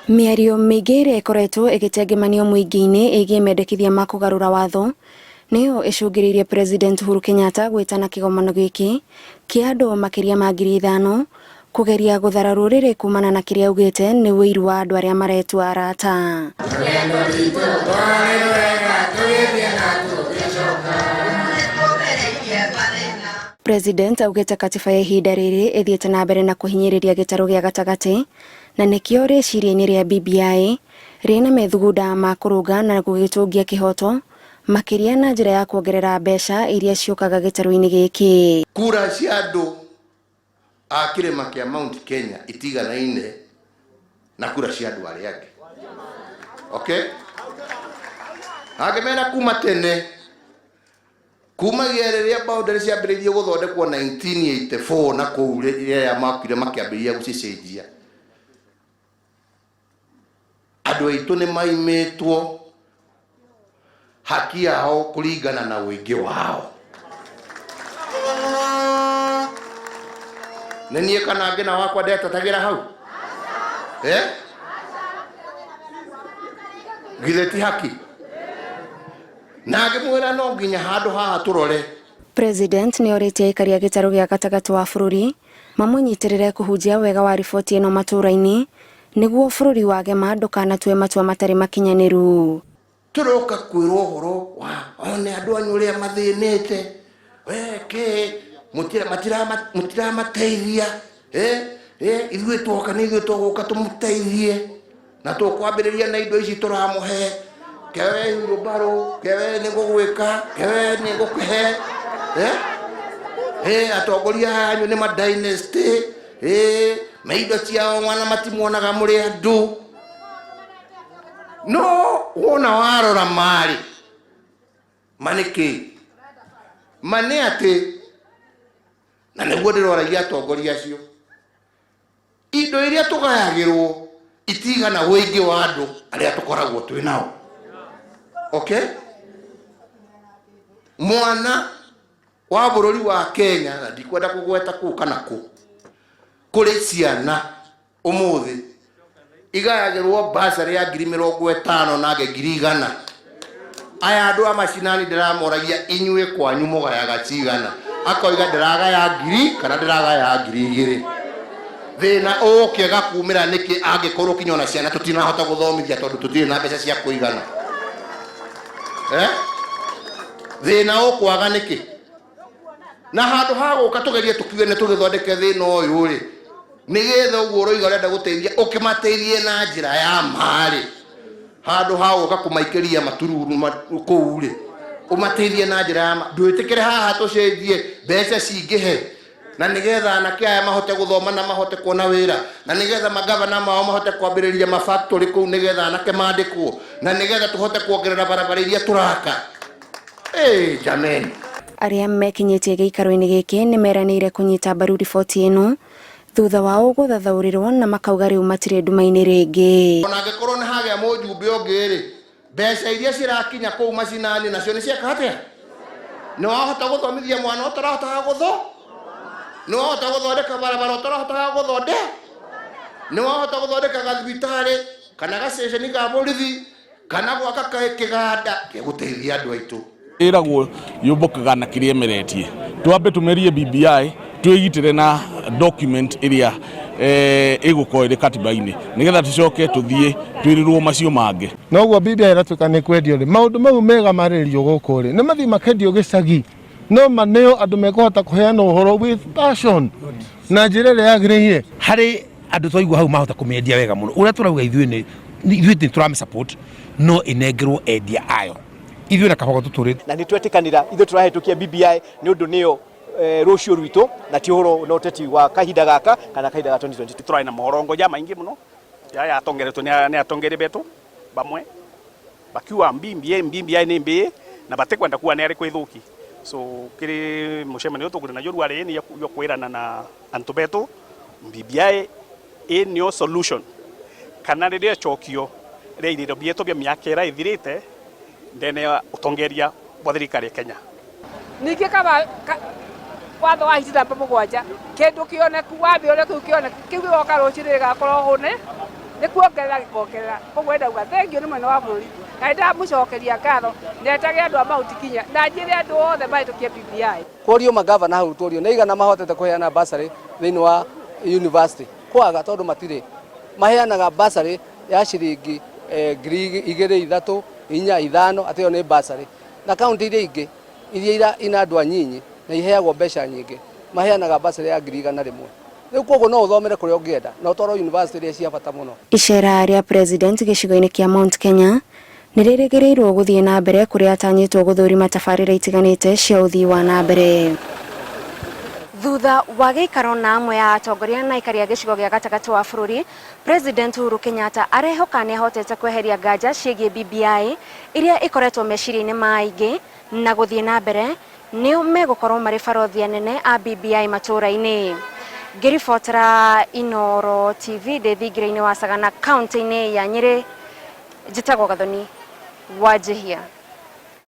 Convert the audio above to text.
Mĩario mĩingĩ ĩrĩa ĩkoretwo ĩgĩtengemanio mũingĩ-inĩ ĩgiĩ mendekithia ma kũgarũra watho nĩyo ĩcũngĩrĩirie President Uhuru Kenyatta gwĩtana kĩgomano gĩkĩ kĩa andũ makĩria ma 5,000 kũgeria gũthara rũrĩrĩ kumana na kĩrĩa augĩte nĩ wĩiru wa andũ arĩa maretua arata. President augĩte katiba ya ihinda rĩrĩ ĩthiĩte na mbere na kũhinyĩrĩria gĩtarũ gĩa gatagatĩ na nĩkĩo rĩciria-inĩ rĩa BBI rĩna methugunda ma kũrũnga na gũgĩtũngia kĩhoto makĩria na njĩra ya kuongerera mbeca iria ciũkaga gĩtarũ-inĩ gĩkĩ. Kura cia andũ a kĩrĩma kĩa Mount Kenya itiganaine na kura cia andũ arĩa angĩ. Okay? Angĩmena kuma tene kumagia rĩrĩa boundary ciambĩrĩirie gũthondekwo 1984 na kũu rĩrĩa makire makĩambĩrĩria gũcicenjia. Andũ aitũ nĩ maimĩtwo haki yao kũringana na ũingĩ wao. Nĩ niĩ kana ngĩna wakwa ndetatagĩra hau? Githĩ ti haki? Na ngĩmwĩra no nginya handũ haha tũrore. President nĩ orĩtie aikari a gĩtarũ gĩa gatagatĩ wa bũrũri mamũnyitĩrĩre kũhunjia wega wa riboti ĩno matũũra-inĩ nĩguo bũrũri wagema ndũkanatue matua matarĩ makinyanĩru. Tũroka kwĩrwo ũhoro wa one andũ anyu ũrĩa mathĩnĩte mũtiramateithia ithuĩ twoka nĩ ithuĩ tũgũka tũmũteithie na tũkwambĩrĩria na indo ici tũramũhe kewe wheelbarrow kewe nĩ gũgwĩka kewe nĩ gũkũhe atongoria anyu nĩ ma dynasty maindo ciao mwana matimuonaga mũrĩ andũ. No wona warora marĩ manĩkĩ mane atĩ na nĩguo ndĩroragia atongoria acio indo iria tũgayagĩrwo itigana wĩingĩ wa andũ arĩa tũkoragwo twĩ nao. Okay? Mwana wa bũrũri wa Kenya na ndikwenda kũgweta kũ kana kũ kũrĩ ciana ũmũthĩ igayagĩrwo basarĩ ya 50,000 na 100,000. Aya andũ a macinani ndĩramoragia inyuĩ kwanyu mũgayaga cigana. Akoiga ndĩragaya 1,000 kana ndĩragaya 2,000. Thĩna ũkĩaga kumĩra nĩkĩ angĩkorwo kinya na ciana tũtinahota gũthomithia tondũ tũtirĩ na mbeca cia kũigana. Thĩna ũkwaga nĩkĩ? Na handũ ha gũka tũgerie tũkiuge nĩ tũgĩthondeke thĩna ũyũ rĩ nĩgetha ũguo ũroiga ũrenda gũteithia ũkĩmateithie na njĩra ya marĩ handũ ha gũka kũmaikĩria matururu kũu rĩ ũmateithie na njĩra ya ndwĩtĩkĩre haha tũcenjie mbeca cingĩhe na nĩgetha anake aya mahote gũthoma na mahote kuona wĩra na nĩgetha magavana mao mahote kwambĩrĩria mafactory kũu nĩgetha anake mandĩkwo na nĩgetha tũhote kuongerera barabara iria tũraka. Jameni. Arĩa mekinyĩtie gĩikaro-inĩ gĩkĩ nĩ meranĩire kũnyita mbaru riboti ĩno thutha wao gũthathaũrĩrwo na makauga rĩu matirĩ nduma-inĩ rĩngĩ. Ona angĩkorwo nĩ hagĩa mũjumbe ũngĩ rĩ mbeca iria cirakinya kũu macinani nacio nĩ cieka atĩa? Nĩ wahota gũthomithia mwana ũtarahotaga gũthoma? Nĩ wahota gũthondeka barabara ũtarahotaga gũthondeka? Nĩ wahota gũthondeka gathibitarĩ kana gaceceni ga borithi kana gwaka kĩganda gĩa gũteithia andũ aitũ? Ĩragwo yũmbũkaga na kĩrĩa meretie. Twambe tũmerie BBI twĩgitĩre na document ĩrĩa ĩgũkorwo ĩrĩ katiba-inĩ nĩgetha tũcoke tũthiĩ twĩrĩrwo macio mangĩ. Noguo BBI ĩratuĩka nĩ kwendio rĩ maũndũ mau mega marĩrio gũkũ rĩ nĩ mathiĩ makendio gĩcagi no maneo andũ mekũhota kũheana ũhoro with passion na njĩra ĩrĩa yagĩrĩire. Harĩ andũ twaigua hau mahota kũmĩendia wega mũno ũrĩa tũrauga ithuĩ nĩ tũramĩ-support no ĩnengerwo endia ayo ithuĩ na kahogo tũtũrĩte na nĩ twetĩkanĩra ithuĩ tũrahĩtũkia BBI nĩ ũndũ nĩyo rũciũ rwitũ na ti ũhoro na ũteti wa kahinda gaka kana kahinda ga 2022. Tũrarĩ na morongoja maingĩ mũno ya atongeretwo nĩ atongeri betu bamwe bakiuga BBI nĩ mbĩ na batekwenda kuwa nĩ arĩ kwĩthũki. So kĩrĩ mũcemanio tũkũrĩ na jorwa rĩ nĩ kwĩrana na antu betu BBI nĩyo solution kana rĩrĩa chokio rĩa irĩro bietu bia mĩaka ĩrĩa ĩthirĩte ndene ũtongeria wa thirikari ya Kenya. Ningĩ kaba watho wa hitha mũgwanja kĩndũ kĩoneku wambe ũrĩa kĩu kĩoneku kĩu gĩgoka rũciũ gĩgakorwo hũne nĩ kuongerera gĩkongerera koguo ndauga thengio nĩ mwena wa bũrũri na ndamucokeria ngatho ndetage andũ a Mount Kenya na njĩre andũ othe mahĩtũkie BBI. Kũrio magavana hau tũrio nĩ igana mahotete kũheana basarĩ thĩinĩ wa university kwaga tondũ matirĩ maheanaga basarĩ ya ciringi 2,000 3 4 5 atĩyo nĩ basarĩ na kaunti iria ingĩ iria ina andũ anyinyi na iheagwo mbeca nyingĩ maheanaga basarĩ ya 100,000 rĩu koguo no ũthomere kũrĩa ũngĩenda na ũtwarwo university iria cia bata mũno. Icera rĩa president gĩcigo-inĩ kĩa Mount Kenya nĩ rĩrĩgĩrĩirwo gũthiĩ na mbere kũrĩa atanyĩtwo gũthũrima tabarĩra itiganĩte cia ũthii wa na mbere. Thutha wa gĩikaro na amwe ya atongoria na aikari a gĩcigo gĩa gatagatĩ wa bũrũri, President Uhuru Kenyatta arehoka nĩ ahotete kweheria nganja ciĩgiĩ BBI iria ikoretwo meciria-inĩ ma aingĩ na gũthiĩ na mbere nĩ megũkorwo marĩ barothi anene a BBI matũũra-inĩ. Ngĩribotera Inooro TV ndĩthingĩrĩ-inĩ wa Sagana kaunti-inĩ ya Nyĩrĩ, njĩtagwo Gathoni Wanjihia.